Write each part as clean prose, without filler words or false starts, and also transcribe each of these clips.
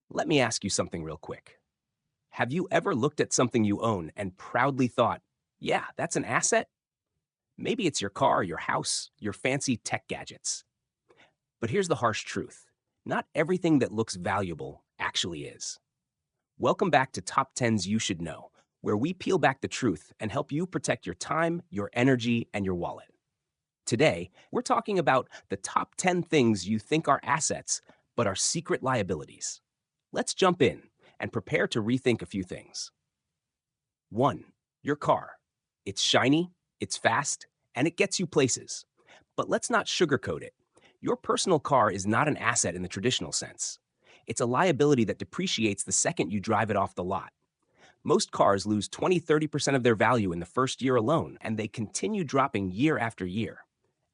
Let me ask you something real quick. Have you ever looked at something you own and proudly thought, yeah, that's an asset? Maybe it's your car, your house, your fancy tech gadgets. But here's the harsh truth. Not everything that looks valuable actually is. Welcome back to Top 10s You Should Know, where we peel back the truth and help you protect your time, your energy, and your wallet. Today, we're talking about the top 10 things you think are assets, but are secret liabilities. Let's jump in and prepare to rethink a few things. 1. Your car. It's shiny, it's fast, and it gets you places. But let's not sugarcoat it. Your personal car is not an asset in the traditional sense. It's a liability that depreciates the second you drive it off the lot. Most cars lose 20–30% of their value in the first year alone, and they continue dropping year after year.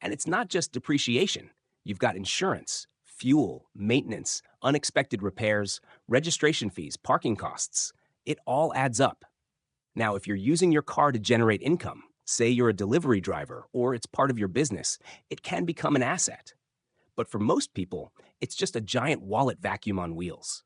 And it's not just depreciation. You've got insurance, fuel, maintenance, unexpected repairs, registration fees, parking costs. It all adds up. Now, if you're using your car to generate income, say you're a delivery driver or it's part of your business, it can become an asset. But for most people, it's just a giant wallet vacuum on wheels.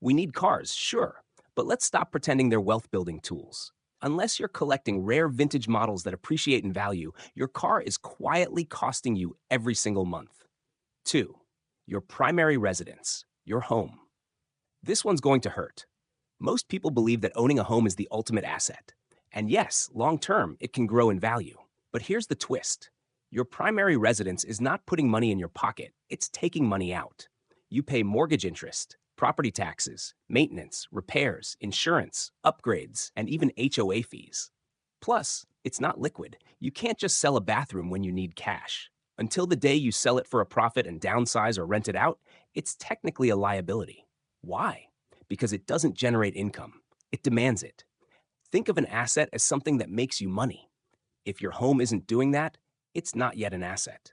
We need cars, sure, but let's stop pretending they're wealth building tools. Unless you're collecting rare vintage models that appreciate in value, your car is quietly costing you every single month. 2. Your primary residence, your home. This one's going to hurt. Most people believe that owning a home is the ultimate asset. And yes, long term, it can grow in value. But here's the twist. Your primary residence is not putting money in your pocket, it's taking money out. You pay mortgage interest, property taxes, maintenance, repairs, insurance, upgrades, and even HOA fees. Plus, it's not liquid. You can't just sell a bathroom when you need cash. Until the day you sell it for a profit and downsize or rent it out, it's technically a liability. Why? Because it doesn't generate income. It demands it. Think of an asset as something that makes you money. If your home isn't doing that, it's not yet an asset.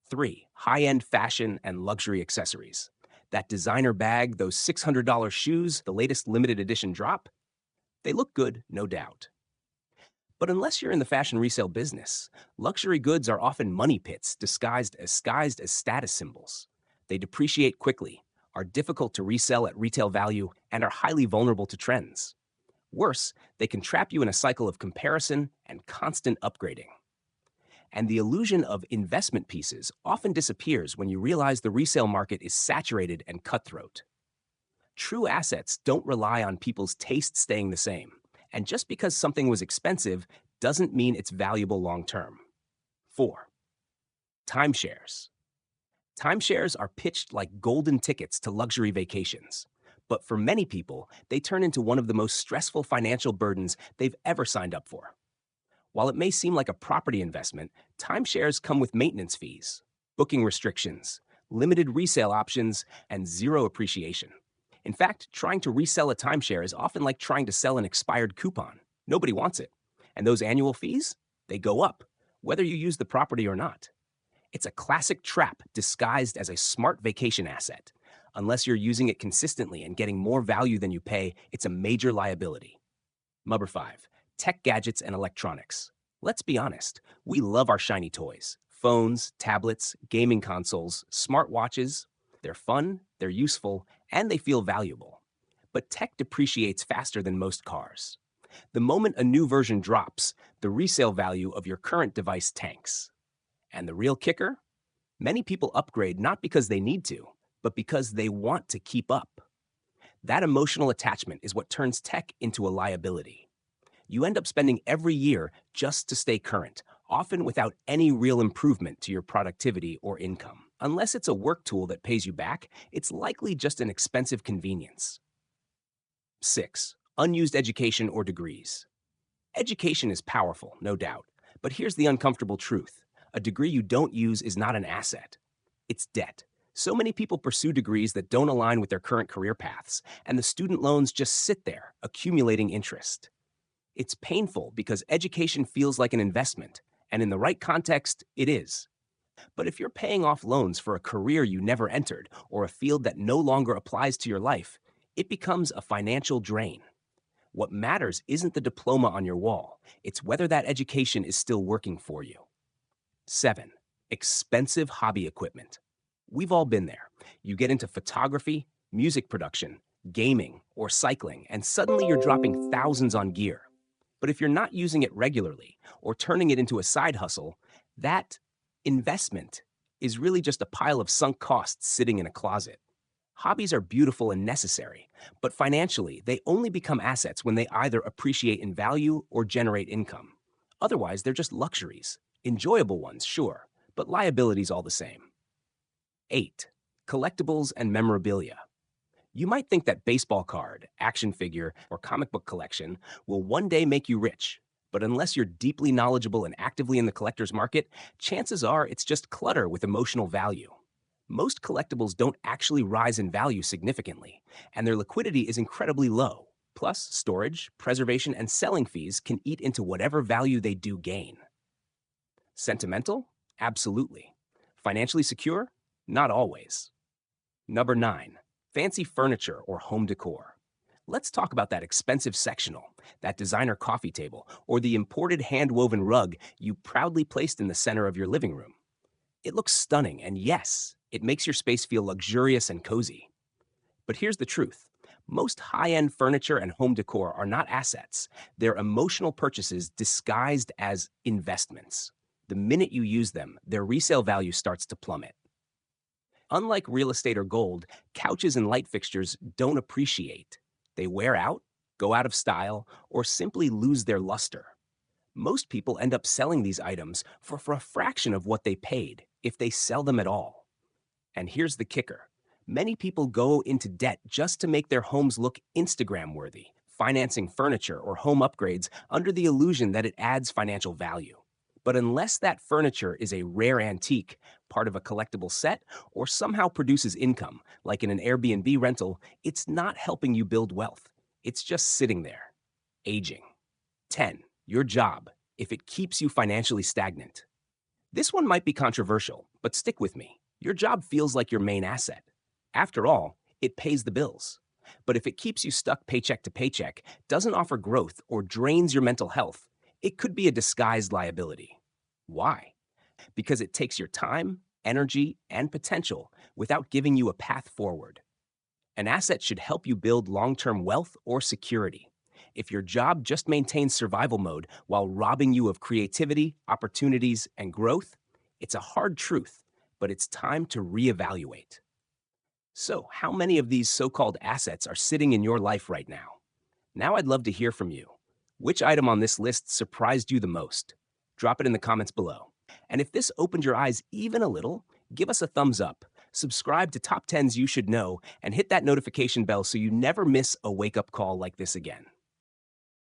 3. High-end fashion and luxury accessories. That designer bag, those $600 shoes, the latest limited edition drop, they look good, no doubt. But unless you're in the fashion resale business, luxury goods are often money pits disguised as status symbols. They depreciate quickly, are difficult to resell at retail value, and are highly vulnerable to trends. Worse, they can trap you in a cycle of comparison and constant upgrading. And the illusion of investment pieces often disappears when you realize the resale market is saturated and cutthroat. True assets don't rely on people's taste staying the same. And just because something was expensive doesn't mean it's valuable long term. 4. Timeshares. Timeshares are pitched like golden tickets to luxury vacations. But for many people, they turn into one of the most stressful financial burdens they've ever signed up for. While it may seem like a property investment, timeshares come with maintenance fees, booking restrictions, limited resale options, and zero appreciation. In fact, trying to resell a timeshare is often like trying to sell an expired coupon. Nobody wants it. And those annual fees? They go up, whether you use the property or not. It's a classic trap disguised as a smart vacation asset. Unless you're using it consistently and getting more value than you pay, it's a major liability. Number 5. Tech gadgets and electronics. Let's be honest, we love our shiny toys. Phones, tablets, gaming consoles, smartwatches. They're fun, they're useful, and they feel valuable. But tech depreciates faster than most cars. The moment a new version drops, the resale value of your current device tanks. And the real kicker? Many people upgrade not because they need to, but because they want to keep up. That emotional attachment is what turns tech into a liability. You end up spending every year just to stay current, often without any real improvement to your productivity or income. Unless it's a work tool that pays you back, it's likely just an expensive convenience. 6. Unused education or degrees. Education is powerful, no doubt, but here's the uncomfortable truth. A degree you don't use is not an asset. It's debt. So many people pursue degrees that don't align with their current career paths, and the student loans just sit there, accumulating interest. It's painful because education feels like an investment, and in the right context, it is. But if you're paying off loans for a career you never entered or a field that no longer applies to your life, it becomes a financial drain. What matters isn't the diploma on your wall, it's whether that education is still working for you. 7. Expensive hobby equipment. We've all been there. You get into photography, music production, gaming, or cycling, and suddenly you're dropping thousands on gear. But if you're not using it regularly or turning it into a side hustle, that investment is really just a pile of sunk costs sitting in a closet. Hobbies are beautiful and necessary, but financially, they only become assets when they either appreciate in value or generate income. Otherwise, they're just luxuries. Enjoyable ones, sure, but liabilities all the same. 8. Collectibles and memorabilia. You might think that baseball card, action figure, or comic book collection will one day make you rich. But unless you're deeply knowledgeable and actively in the collector's market, chances are it's just clutter with emotional value. Most collectibles don't actually rise in value significantly, and their liquidity is incredibly low. Plus, storage, preservation, and selling fees can eat into whatever value they do gain. Sentimental? Absolutely. Financially secure? Not always. Number 9, fancy furniture or home decor. Let's talk about that expensive sectional, that designer coffee table, or the imported hand-woven rug you proudly placed in the center of your living room. It looks stunning, and yes, it makes your space feel luxurious and cozy. But here's the truth. Most high-end furniture and home decor are not assets. They're emotional purchases disguised as investments. The minute you use them, their resale value starts to plummet. Unlike real estate or gold, couches and light fixtures don't appreciate. They wear out, go out of style, or simply lose their luster. Most people end up selling these items for a fraction of what they paid, if they sell them at all. And here's the kicker. Many people go into debt just to make their homes look Instagram worthy, financing furniture or home upgrades under the illusion that it adds financial value. But unless that furniture is a rare antique, part of a collectible set, or somehow produces income, like in an Airbnb rental, it's not helping you build wealth. It's just sitting there, aging. 10. Your job, if it keeps you financially stagnant. This one might be controversial, but stick with me. Your job feels like your main asset. After all, it pays the bills. But if it keeps you stuck paycheck to paycheck, doesn't offer growth, or drains your mental health, it could be a disguised liability. Why? Because it takes your time, energy, and potential without giving you a path forward. An asset should help you build long-term wealth or security. If your job just maintains survival mode while robbing you of creativity, opportunities, and growth, it's a hard truth, but it's time to reevaluate. So, how many of these so-called assets are sitting in your life right now? Now I'd love to hear from you. Which item on this list surprised you the most? Drop it in the comments below. And if this opened your eyes even a little, give us a thumbs up, subscribe to Top 10s You Should Know, and hit that notification bell so you never miss a wake-up call like this again.